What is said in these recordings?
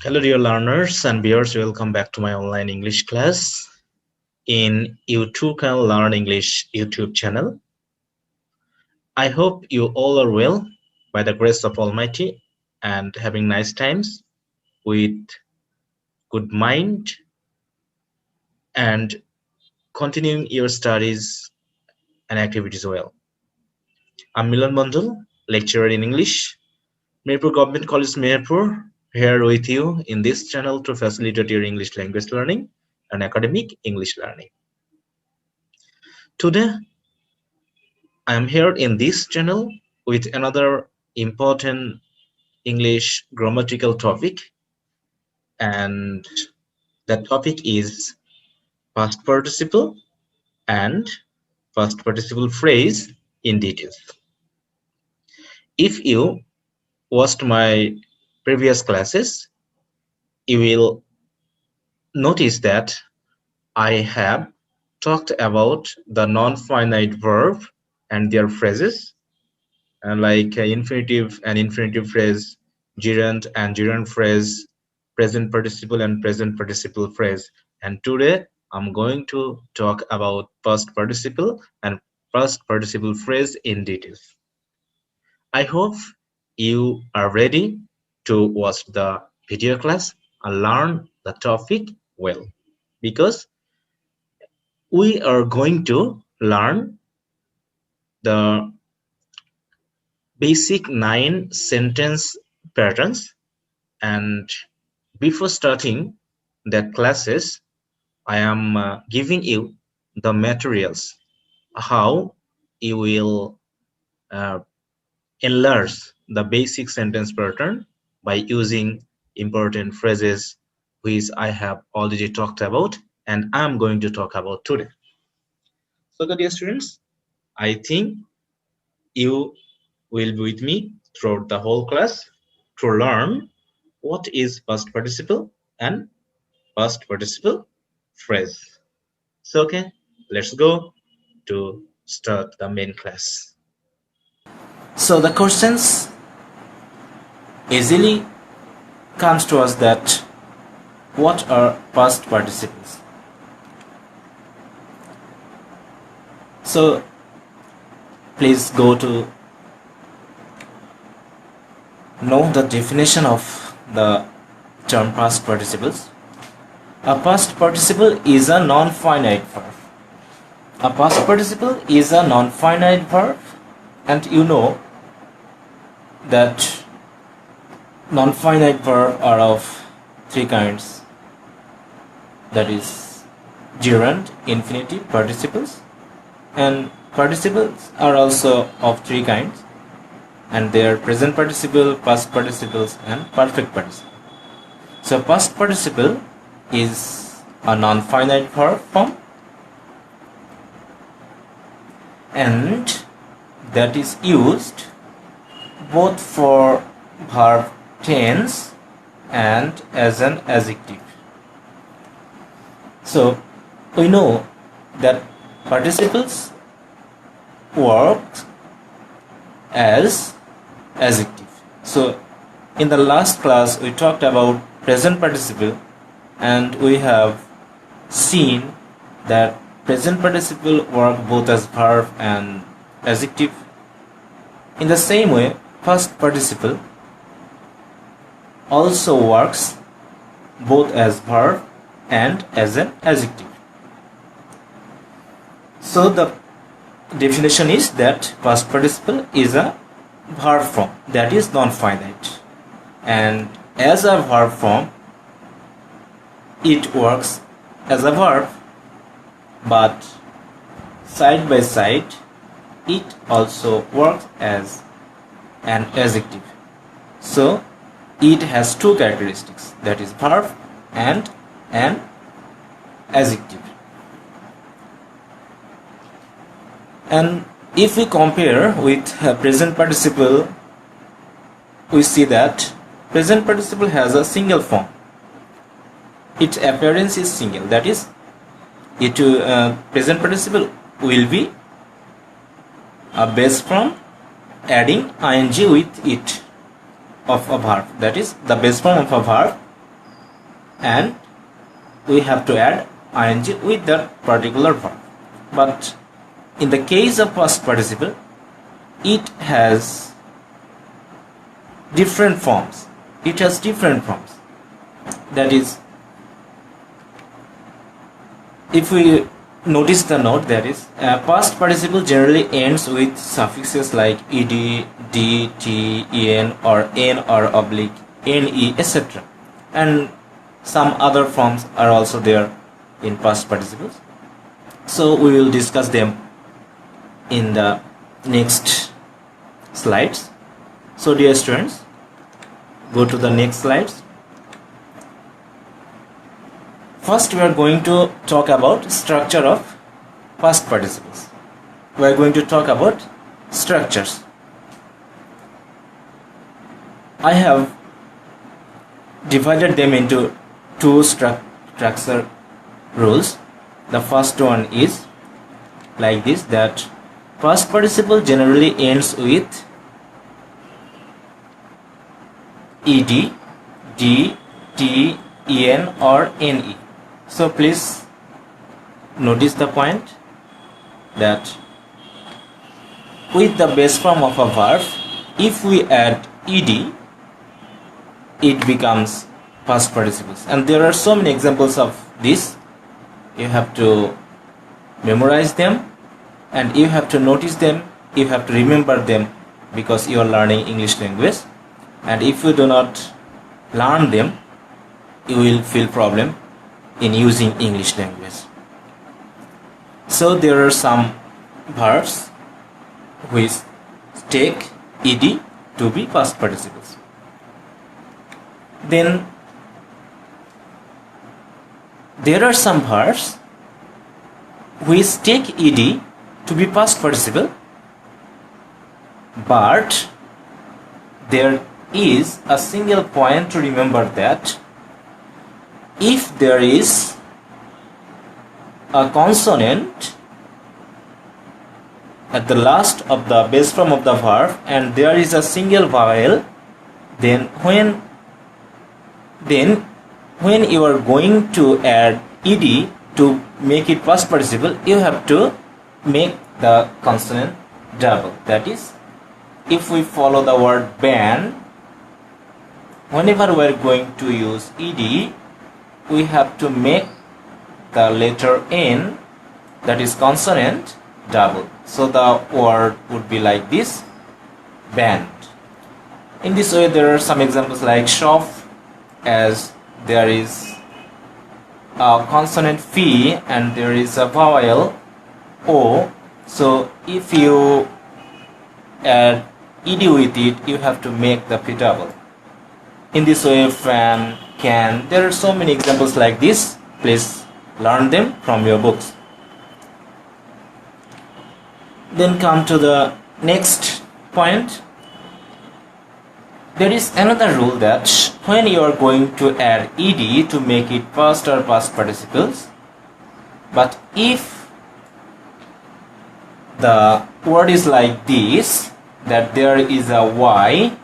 Hello, dear learners and viewers. Welcome back to my online English class in YouTube can learn English YouTube channel. I hope you all are well by the grace of Almighty and having nice times with good mind and continuing your studies and activities well. I'm Milan Mandal, lecturer in English, Mirpur Government College, Mirpur, here with you in this channel to facilitate your English language learning and academic English learning. Today, I am here in this channel with another important English grammatical topic, and that topic is past participle and past participle phrase in details. If you watched my previous classes, you will notice that I have talked about the non-finite verb and their phrases, like infinitive and infinitive phrase, gerund and gerund phrase, present participle and present participle phrase. And today I'm going to talk about past participle and past participle phrase in details. I hope you are ready to watch the video class and learn the topic well, because we are going to learn the basic 9 sentence patterns. And before starting that classes, I am giving you the materials how you will uh, enlarge the basic sentence pattern by using important phrases which I have already talked about and I'm going to talk about today. So, dear students, I think you will be with me throughout the whole class to learn what is past participle and past participle phrase. So, okay, let's go to start the main class. So the questions easily comes to us that what are past participles? So please go to know the definition of the term past participles. A past participle is a non-finite verb. A past participle is a non-finite verb, and you know that non-finite verbs are of three kinds, that is gerund, infinitive, participles, and participles are also of three kinds, and they are present participle, past participles, and perfect participle. So past participle is a non-finite verb form, and that is used both for verb tense and as an adjective. So we know that participles work as adjective. So in the last class we talked about present participle, and we have seen that present participle work both as verb and adjective. In the same way, past participle also works both as verb and as an adjective. So the definition is that past participle is a verb form that is non-finite, and as a verb form it works as a verb, but side by side it also works as an adjective. So it has two characteristics, that is verb and an adjective. And if we compare with present participle, we see that present participle has a single form. Its appearance is single, that is present participle will be a base form adding ing with it of a verb, that is the base form of a verb and we have to add ing with that particular verb. But in the case of past participle, it has different forms. It has different forms. That is, if we notice the note, that is, past participle generally ends with suffixes like ed, d, t, en, or n, or oblique, ne, etc. And some other forms are also there in past participles. So we will discuss them in the next slides. So dear students, go to the next slides. First, we are going to talk about structure of past participles. We are going to talk about structures. I have divided them into two structure rules. The first one is like this, that past participle generally ends with ed, d, t, en, or ne. So please notice the point that with the base form of a verb, if we add ed, it becomes past participles. And there are so many examples of this. You have to memorize them, and you have to notice them, you have to remember them, because you are learning English language. And if you do not learn them, you will feel problem in using English language. So there are some verbs which take ed to be past participles. Then there are some verbs which take ed to be past participle, but there is a single point to remember, that if there is a consonant at the last of the base form of the verb and there is a single vowel, then when you are going to add ed to make it past participle, you have to make the consonant double. That is, if we follow the word ban, whenever we are going to use ed, we have to make the letter n, that is consonant, double. So the word would be like this, band. In this way, there are some examples like shop, as there is a consonant phi and there is a vowel o. So if you add ed with it, you have to make the phi double. In this way, fan, can, there are so many examples like this. Please learn them from your books. Then come to the next point. There is another rule that when you are going to add ed to make it past or past participles, but if the word is like this, that there is a y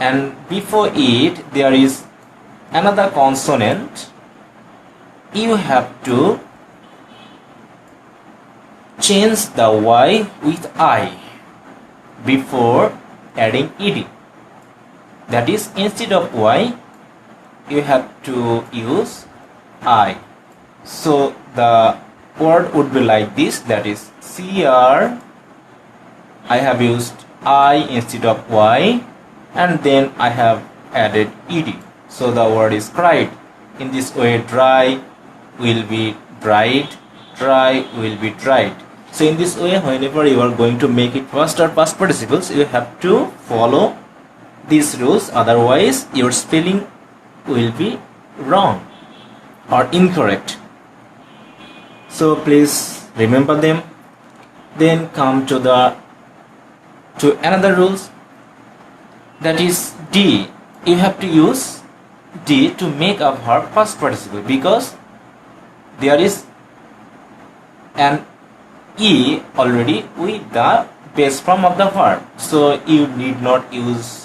and before it there is another consonant, you have to change the y with I before adding ed. That is, instead of y, you have to use I. So the word would be like this, that is cr, I have used I instead of y, and then I have added ed. So the word is cried. In this way, dry will be dried, dry will be dried. So in this way, whenever you are going to make it past or past participles, you have to follow these rules, otherwise your spelling will be wrong or incorrect. So please remember them. Then come to another rules, that is d. You have to use d to make a verb past participle, because there is an e already with the base form of the verb, so you need not use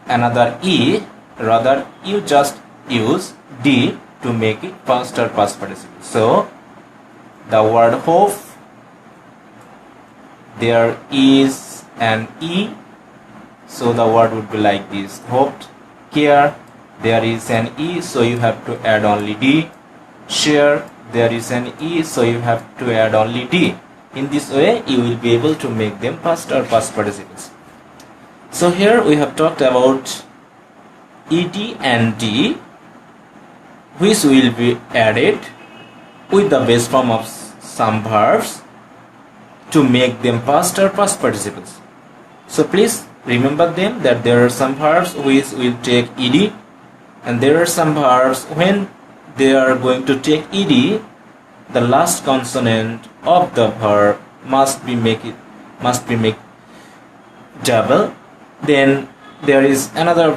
another e, rather you just use D to make it past or past participle. So the word hope, there is an E, so the word would be like this: hoped. Care, there is an E, so you have to add only D. Share, there is an E, so you have to add only D. In this way you will be able to make them past or past participles. So here we have talked about ed and D, which will be added with the base form of some verbs to make them past or past participles. So please remember them, that there are some verbs which will take ed, and there are some verbs when they are going to take ed, the last consonant of the verb must be made double. Then there is another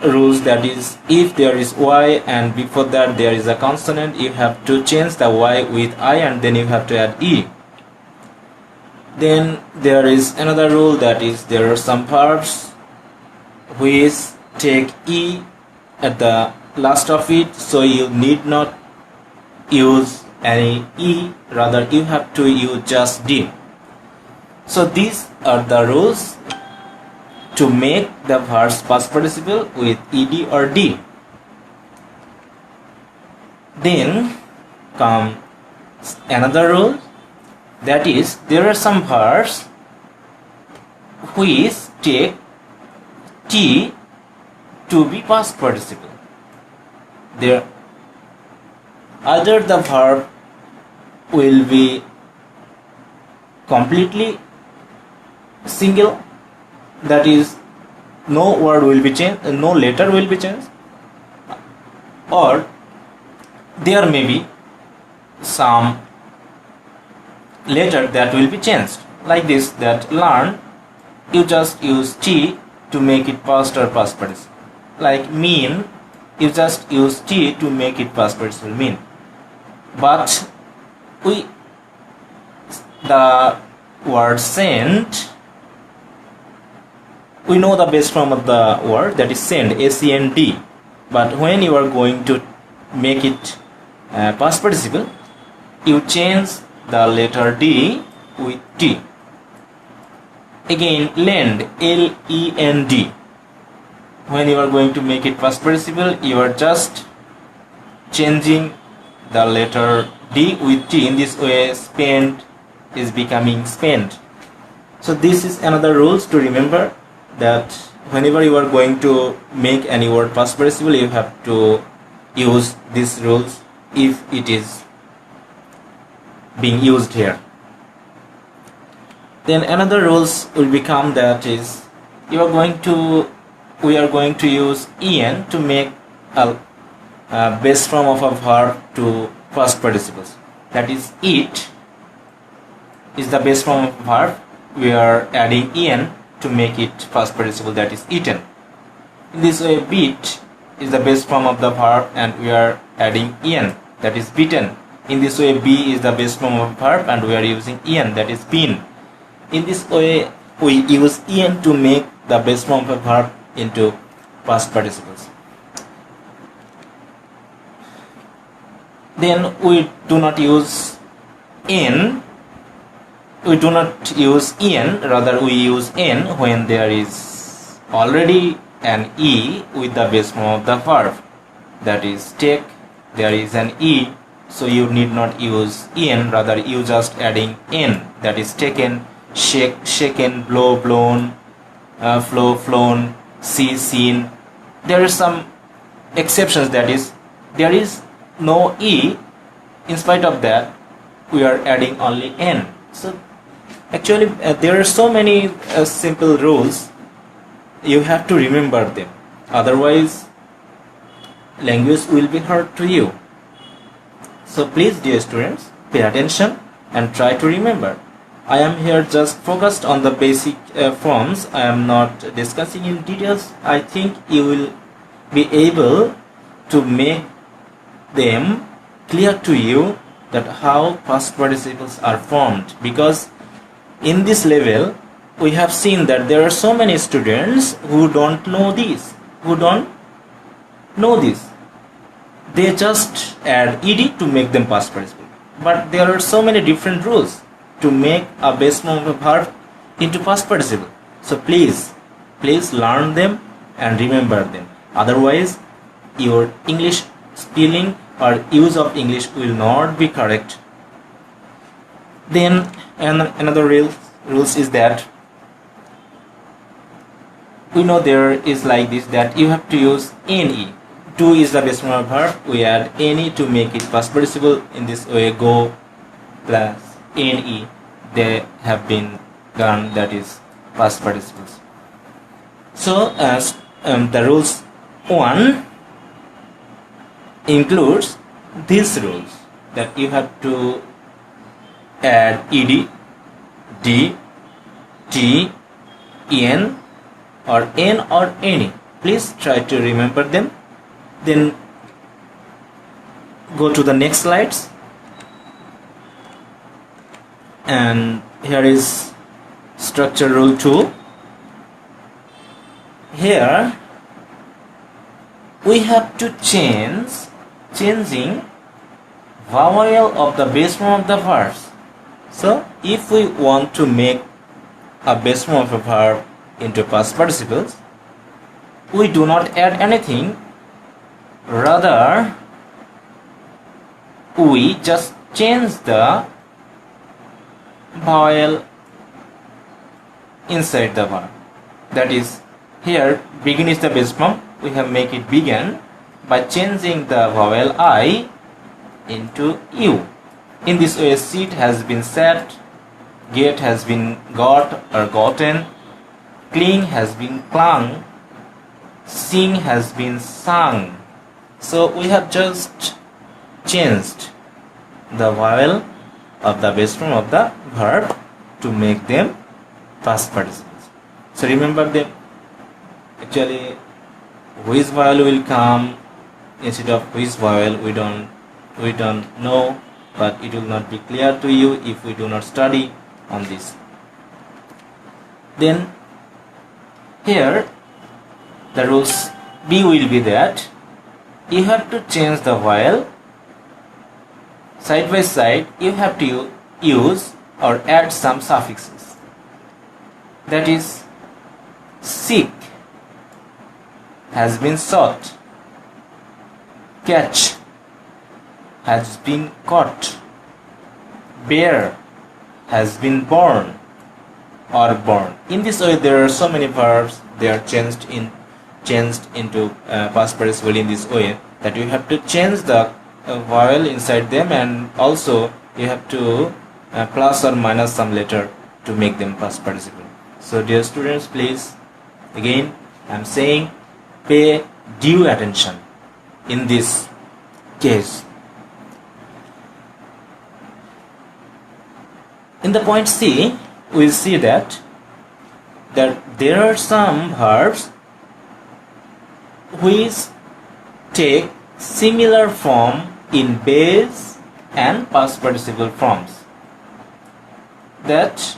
rules, that is, if there is y and before that there is a consonant, you have to change the y with I and then you have to add e. Then there is another rule, that is, there are some verbs which take e at the last of it, so you need not use any e, rather you have to use just D. So these are the rules to make the verbs past participle with ed or D. Then comes another rule, that is, there are some verbs which take T to be past participle. There either the verb will be completely single, that is, no word will be changed, no letter will be changed, or there may be some letter that will be changed, like this, that learn, you just use T to make it past or past participle. Like mean, you just use T to make it past participle mean. But the word sent, we know the base form of the word, that is send, S-E-N-D. But when you are going to make it past participle, you change the letter D with T. Again, lend, L-E-N-D. When you are going to make it past participle, you are just changing the letter D with T. In this way, spend is becoming spent. So this is another rules to remember, that whenever you are going to make any word past participle, you have to use these rules if it is being used here. Then another rules will become, that is, we are going to use en to make a base form of a verb to past participles. That is, eat is the base form of a verb. We are adding en to make it past participle, that is eaten. In this way, beat is the base form of the verb and we are adding en, that is beaten. In this way, be is the base form of a verb and we are using en, that is been. In this way, we use en to make the base form of a verb into past participles. Then we do not use en, rather we use n when there is already an e with the base form of the verb. That is, take, there is an e, so you need not use en, rather you just adding n, that is taken, shake, shaken, blow, blown, flow, flown, see, seen. There are some exceptions, that is, there is no e, in spite of that we are adding only n. So actually there are so many simple rules, you have to remember them, otherwise language will be hard to you. So please, dear students, pay attention and try to remember. I am here just focused on the basic forms. I am not discussing in details. I think you will be able to make them clear to you that how past participles are formed, because in this level we have seen that there are so many students who don't know this, they just add ed to make them past participle. But there are so many different rules to make a base form of a verb into past participle. So please learn them and remember them. Otherwise, your English spelling or use of English will not be correct. Then another rules is that we know there is like this, that you have to use ne. To is the base form of verb, we add ne to make it past participle. In this way, go plus ne, they have been done, that is past participles. So as the rules 1 includes these rules, that you have to add ed, d, t, en or n or any. Please try to remember them. Then go to the next slides, and here is structure rule 2. Here we have to changing vowel of the base form of the verbs. So if we want to make a base form of a verb into past participles, we do not add anything, rather we just change the vowel inside the verb. That is, here begin is the base form, we have make it begin by changing the vowel I into U. In this way, sit has been sat, get has been got or gotten, cling has been clung, sing has been sung. So we have just changed the vowel of the base form of the verb to make them past participles. So remember them. Actually, which vowel will come instead of which vowel, we don't know, but it will not be clear to you if we do not study on this. Then here the rules B will be that you have to change the vowel side by side. You have to use or add some suffixes. That is, seek has been sought, catch has been caught, bear has been born or born. In this way, there are so many verbs, they are changed into past participle in this way, that you have to change the vowel inside them, and also you have to plus or minus some letter to make them past participle. So dear students, please, again I am saying, pay due attention in this case. In the point C, we will see that there are some verbs which take similar form in base and past participle forms, that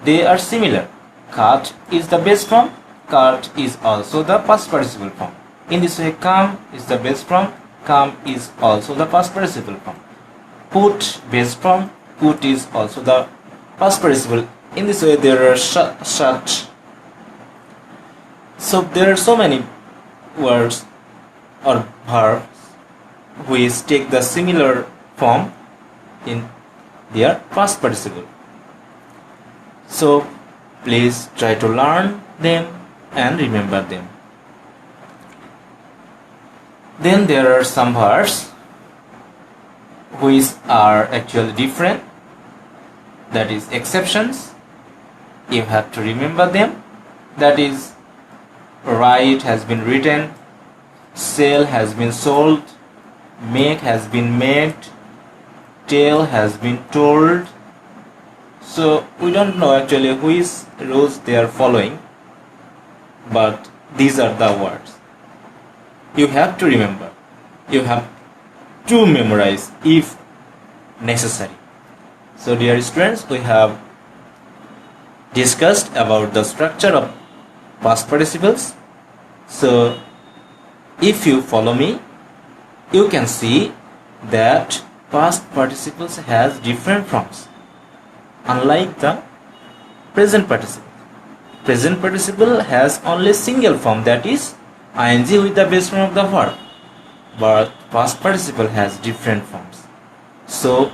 they are similar. Cut is the base form, cut is also the past participle form. In this way, come is the base form, come is also the past participle form. Put, base form, put is also the past participle. In this way, there are such. So there are so many words or verbs which take the similar form in their past participle. So please try to learn them and remember them. Then there are some verbs which are actually different, that is exceptions. You have to remember them. That is, write has been written, sell has been sold, make has been made, tell has been told. So we don't know actually which rules they are following, but these are the words. You have to remember. You have to memorize if necessary. So dear students, we have discussed about the structure of past participles. So if you follow me, you can see that past participles has different forms, unlike the present participle. Present participle has only single form, that is ing with the base form of the verb, but past participle has different forms. So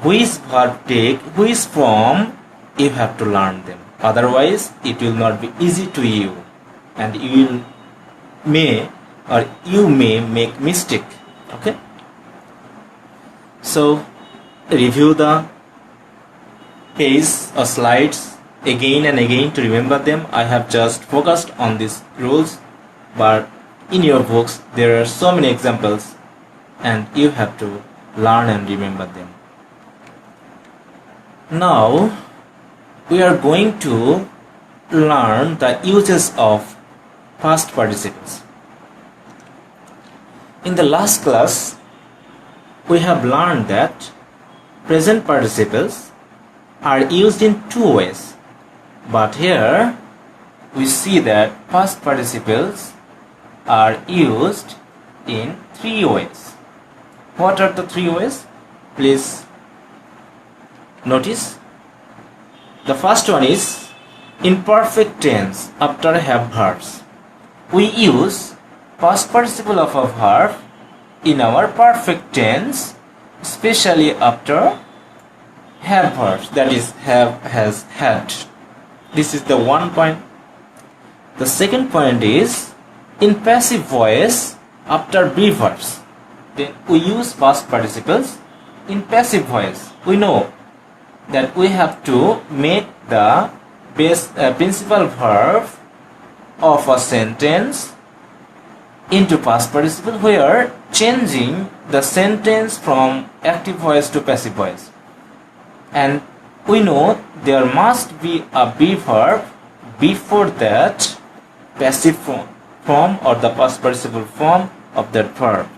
which verb take which form, you have to learn them, otherwise it will not be easy to you and you may make mistake. Okay, so review the page or slides again and again to remember them. I have just focused on these rules, but in your books there are so many examples and you have to learn and remember them. Now we are going to learn the uses of past participles. In the last class we have learned that present participles are used in two ways, but here we see that past participles are used in three ways. What are the three ways? Please notice. The first one is in perfect tense after have verbs. We use past participle of a verb in our perfect tense, especially after have verbs, that is have, has, had. This is the one point. The second point is in passive voice after be verbs. Then we use past participles in passive voice. We know that we have to make the principal verb of a sentence into past participle, where changing the sentence from active voice to passive voice. And we know there must be a be verb before that passive form or the past participle form of that verb.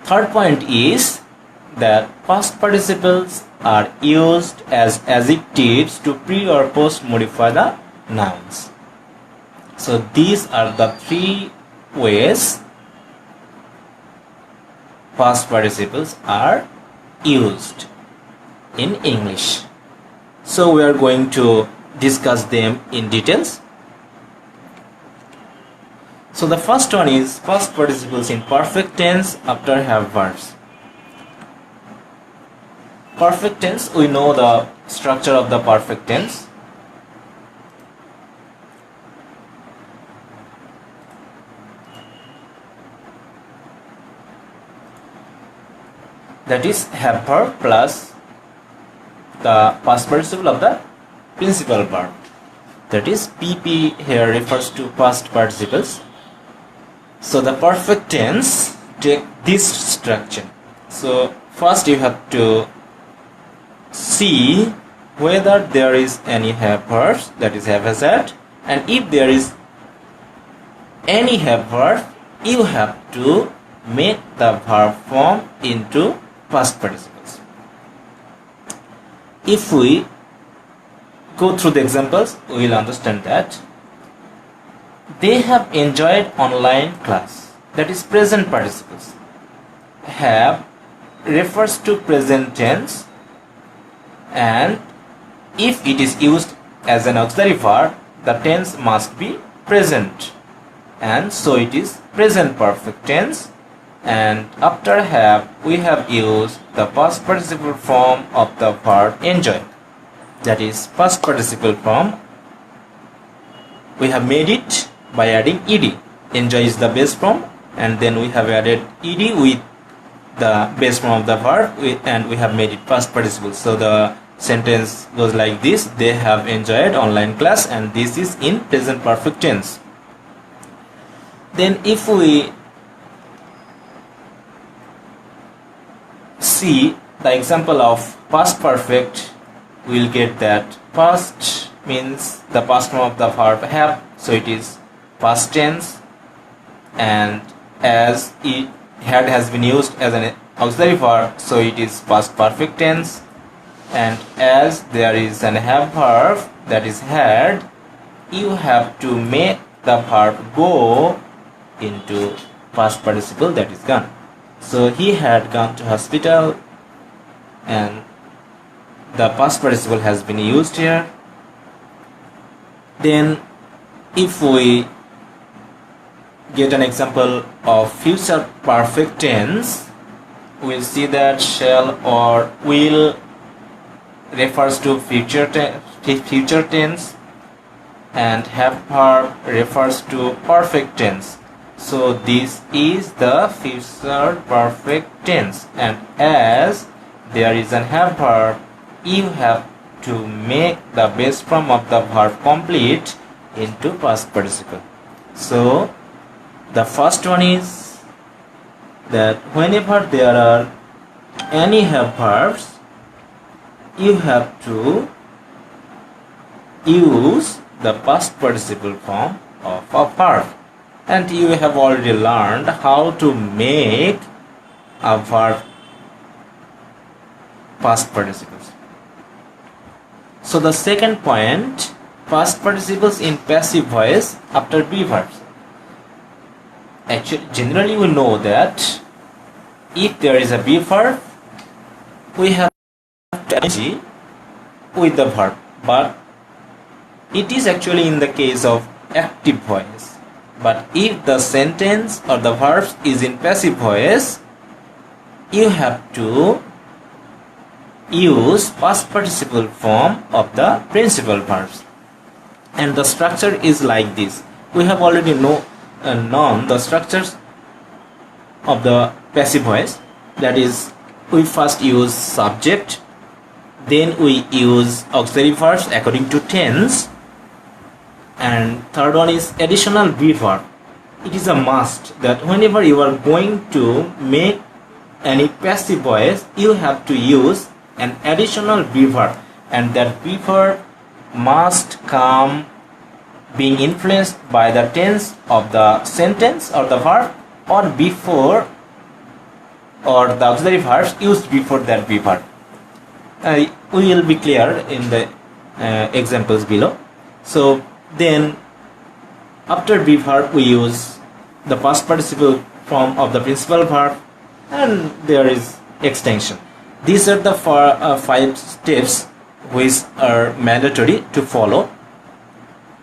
Third point is that past participles are used as adjectives to pre or post modify the nouns. So these are the three ways past participles are used in English. So we are going to discuss them in details. So the first one is past participles in perfect tense after have verbs. Perfect tense, we know the structure of the perfect tense. That is have verb plus the past participle of the principal verb. That is PP here refers to past participles. So the perfect tense take this structure. So first you have to see whether there is any have verbs, that is have, has, had, and if there is any have verb, you have to make the verb form into past participles. If we go through the examples, we will understand that. They have enjoyed online class. That is present participles. Have refers to present tense, and if it is used as an auxiliary verb, the tense must be present, and so it is present perfect tense. And after have, we have used the past participle form of the verb enjoy. That is past participle form. We have made it by adding ed. Enjoy is the base form, and then we have added ed with the base form of the verb, and we have made it past participle. So the sentence goes like this: they have enjoyed online class, and this is in present perfect tense. Then if we see the example of past perfect, we will get that past means the past form of the verb have, so it is past tense, and as it had has been used as an auxiliary verb, so it is past perfect tense, and as there is an have verb, that is had, you have to make the verb go into past participle, that is gone. So he had gone to hospital, and the past participle has been used here. Then if we get an example of future perfect tense, we'll see that shall or will refers to future tense, and have verb refers to perfect tense. So this is the future perfect tense, and as there is an have verb, you have to make the base form of the verb complete into past participle. So the first one is that whenever there are any have verbs, you have to use the past participle form of a verb, and you have already learned how to make a verb past participles. So the second point, past participles in passive voice after be verbs. Actually, generally we know that if there is a be verb, we have to ing with the verb, but it is actually in the case of active voice. But if the sentence or the verb is in passive voice, you have to use past participle form of the principal verbs, and the structure is like this. We have already known the structures of the passive voice. That is, we first use subject, then we use auxiliary verbs according to tense, and third one is additional be verb. It is a must that whenever you are going to make any passive voice, you have to use an additional be verb, and that be verb must come being influenced by the tense of the sentence or the verb, or before, or the auxiliary verbs used before that be verb. We will be clear in the examples below. So then after be verb we use the past participle form of the principal verb, and there is extension. These are the 5 steps which are mandatory to follow.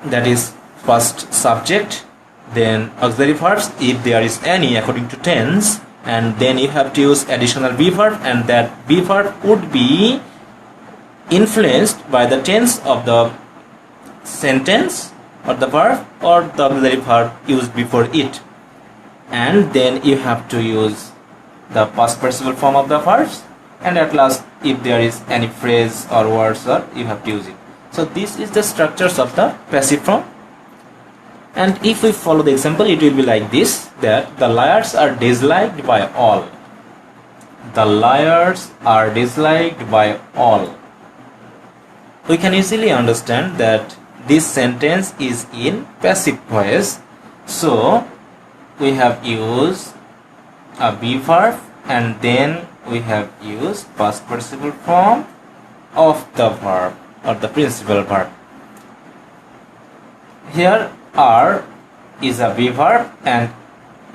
That is, first subject, then auxiliary verbs if there is any according to tense, and then you have to use additional be verb, and that be verb would be influenced by the tense of the sentence or the verb or the auxiliary verb used before it, and then you have to use the past participle form of the verbs, and at last if there is any phrase or words, or you have to use it. So this is the structures of the passive form, and if we follow the example, it will be like this, that the liars are disliked by all. The liars are disliked by all. We can easily understand that this sentence is in passive voice, so we have used a be verb, and then we have used past participle form of the verb or the principal verb. Here are is a be verb, and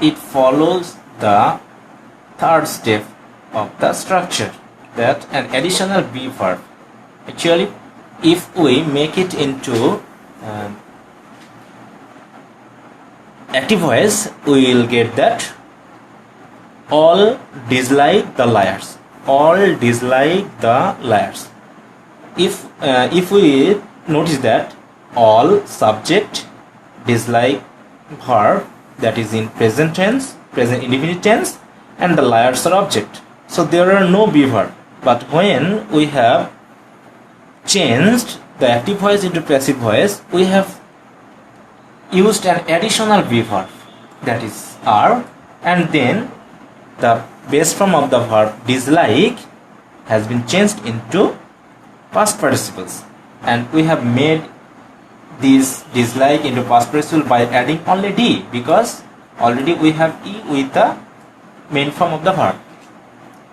it follows the third step of the structure, that an additional be verb. Actually, if we make it into active voice, we will get that all dislike the liars. All dislike the liars. If we notice that all subject, dislike verb, that is in present tense, present indefinite tense, and the liars are object. So there are no be verb. But when we have changed the active voice into passive voice, we have used an additional be verb, that is are, and then the base form of the verb dislike has been changed into past participles, and we have made this dislike into past participle by adding only d, because already we have e with the main form of the verb.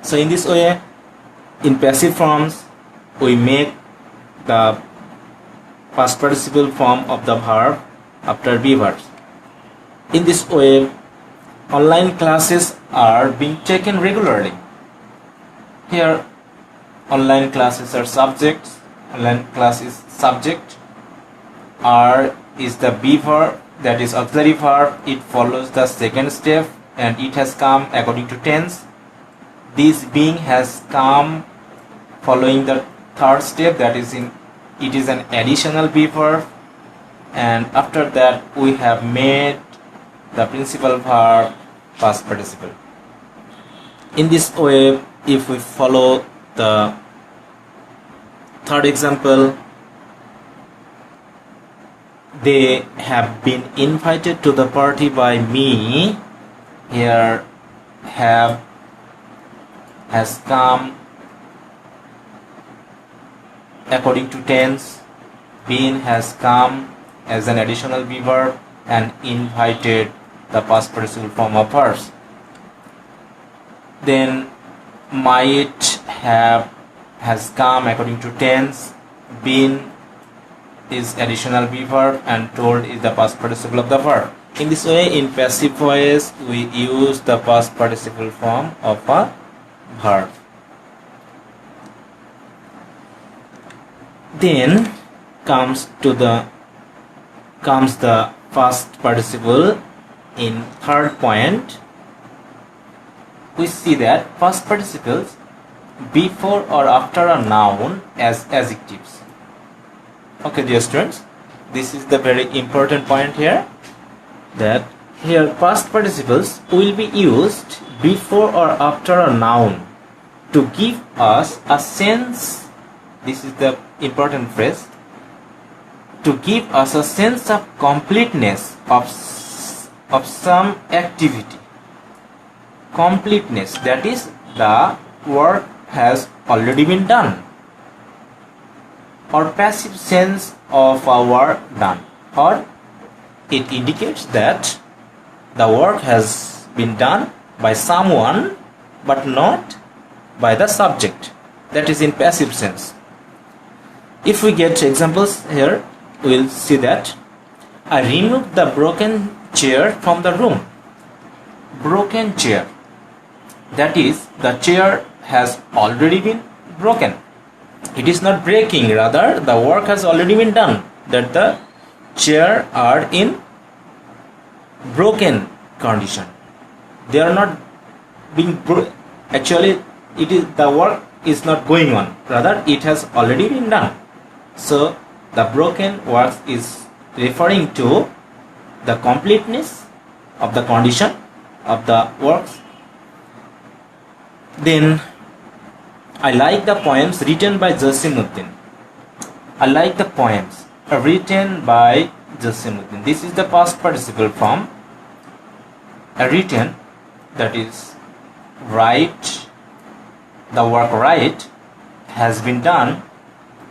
So in this way, in passive forms, we make the past participle form of the verb after be verbs. In this way, Online classes are being taken regularly. Here, online classes are subjects. Online class is subject. Are is the be verb, that is auxiliary verb. It follows the second step and it has come according to tense. This being has come following the third step, that is it is an additional be verb, and after that we have made the principal verb past participle. In this way, if we follow the third example, they have been invited to the party by me. Here have has come according to tense. Been has come as an additional be verb, and invited the past participle form of verbs. Then might have has come according to tense. Been is additional be verb, and told is the past participle of the verb. In this way, in passive voice, we use the past participle form of a verb. Then comes the past participle. In third point, we see that past participles before or after a noun as adjectives. Okay, dear students, this is the very important point here, that here past participles will be used before or after a noun to give us a sense. This is the important phrase, to give us a sense of completeness of some activity. Completeness, that is, the work has already been done, or passive sense of a work done, or it indicates that the work has been done by someone but not by the subject, that is in passive sense. If we get examples here, we will see that I removed the broken chair from the room. Broken chair, that is, the chair has already been broken. It is not breaking, rather the work has already been done, that the chair are in broken condition. They are not being actually it is the work is not going on, rather it has already been done. So the broken works is referring to the completeness of the condition of the works. Then I like the poems written by Jasimuddin. I like the poems written by Jasimuddin. This is the past participle form. Written, that is, write, the work write has been done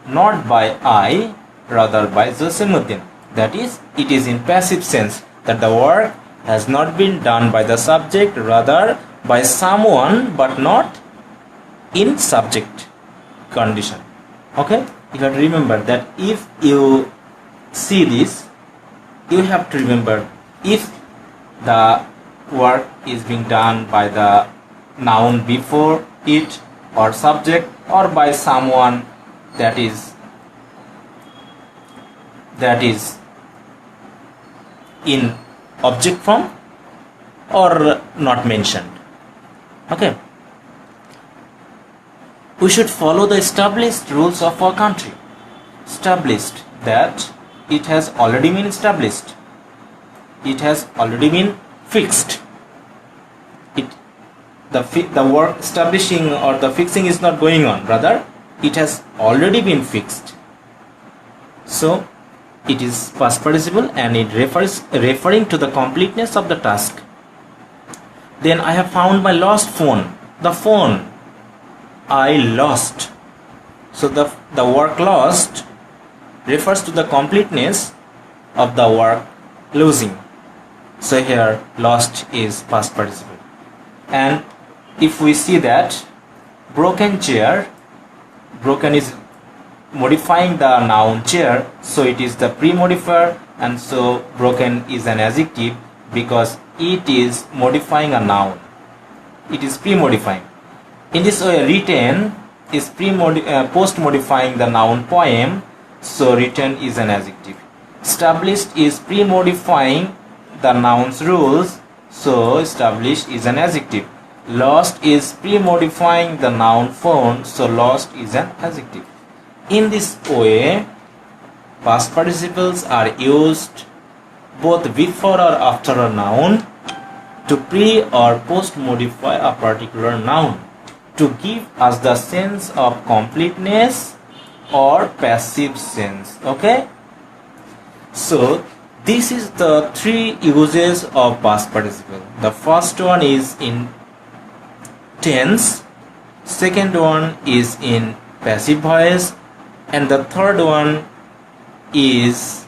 not by I, rather by Jasimuddin. That is, it is in passive sense, that the work has not been done by the subject, rather by someone but not in subject condition. Okay, you have to remember that if you see this, you have to remember if the work is being done by the noun before it, or subject, or by someone that is in object form or not mentioned. Okay, we should follow the established rules of our country. Established, that it has already been established, it has already been fixed. The work establishing or the fixing is not going on, rather it has already been fixed. So it is past participle and it referring to the completeness of the task. Then I have found my lost phone. The phone I lost. So the work lost refers to the completeness of the work losing. So here lost is past participle. And if we see that broken chair, broken is modifying the noun chair, so it is the pre-modifier, and so broken is an adjective. because it is modifying a noun. It is pre-modifying. In this way, written is post-modifying the noun poem, so written is an adjective. Established is pre-modifying the noun's rules, so established is an adjective. Lost is pre-modifying the noun found, so lost is an adjective. In this way, past participles are used both before or after a noun to pre or post modify a particular noun to give us the sense of completeness or passive sense. Okay, so this is the three uses of past participle. The first one is in tense, second one is in passive voice, and the third one is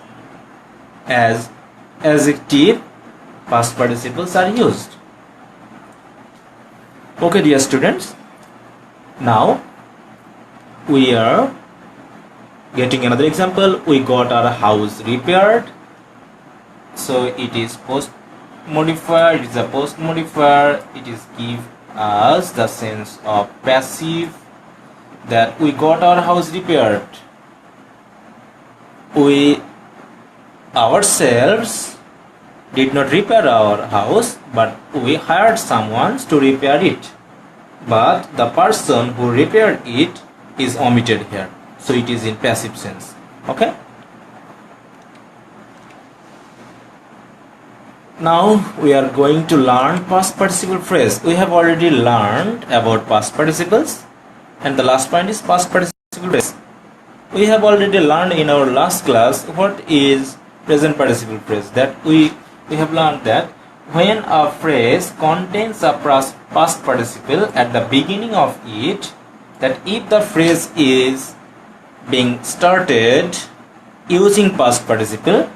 as adjective past participles are used. Okay, dear students, now we are getting another example. We got our house repaired, so it is post modifier. It is a post modifier. It is give us the sense of passive, that we got our house repaired. We ourselves did not repair our house, but we hired someone to repair it. But the person who repaired it is omitted here, so it is in passive sense. Okay. Now we are going to learn past participle phrase. We have already learned about past participles, and the last point is past participle phrase. We have already learned in our last class what is present participle phrase. That we have learned that when a phrase contains a past participle at the beginning of it, that if the phrase is being started using past participle,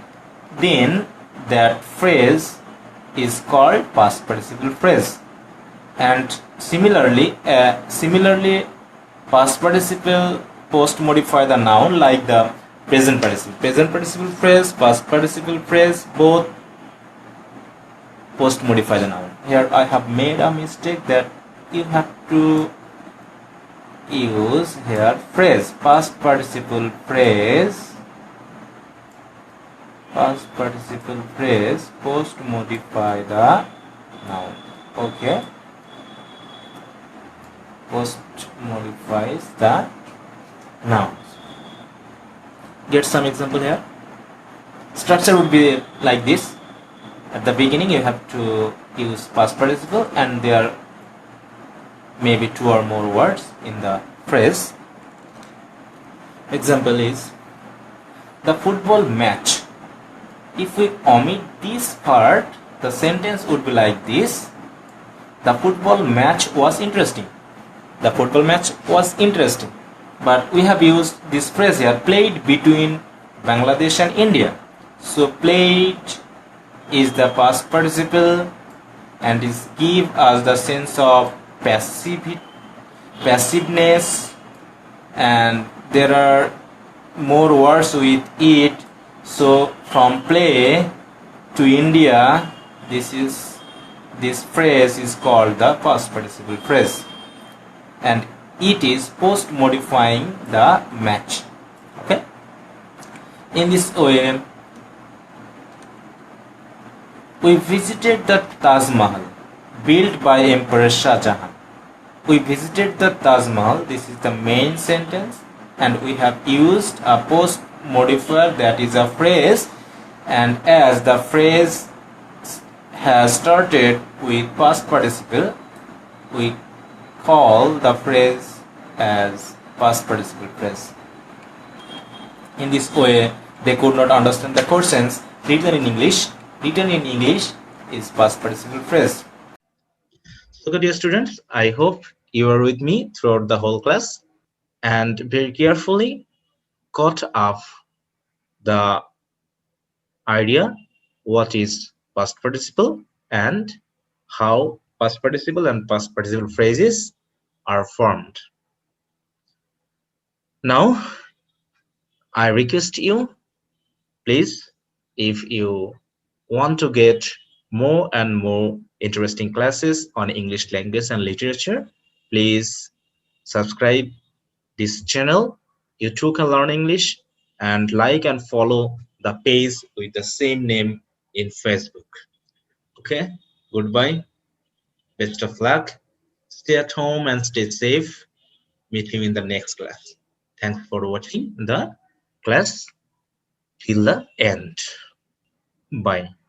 then that phrase is called past participle phrase. And similarly past participle post modify the noun like the present participle phrase, past participle phrase, both post modify the noun. Here I have made a mistake, that you have to use here phrase, past participle phrase, post modify the noun. Okay, post modifies the nouns. Get some example here. Structure would be like this. At the beginning you have to use past participle, and there may be two or more words in the phrase. Example is the football match. If we omit this part, the sentence would be like this: the football match was interesting. The football match was interesting. But we have used this phrase here, played between Bangladesh and India. So played is the past participle, and is give us the sense of passiveness, and there are more words with it. So from play to India, this phrase is called the past participle phrase, and it is post modifying the match. Okay, in this way we visited the Taj Mahal built by Emperor Shah Jahan. We visited the Taj Mahal, this is the main sentence, and we have used a post modifier, that is a phrase, and as the phrase has started with past participle, we call the phrase as past participle phrase. In this way, they could not understand the questions written in English. Written in English is past participle phrase. So, dear students, I hope you are with me throughout the whole class and very carefully caught up the idea what is past participle and how past participle and past participle phrases are formed. Now, I request you, please, if you want to get more and more interesting classes on English language and literature, please subscribe this channel. You too can learn English, and like and follow the page with the same name in Facebook. Okay, goodbye, best of luck, stay at home and stay safe. Meet you in the next class. Thanks for watching the class till the end. Bye.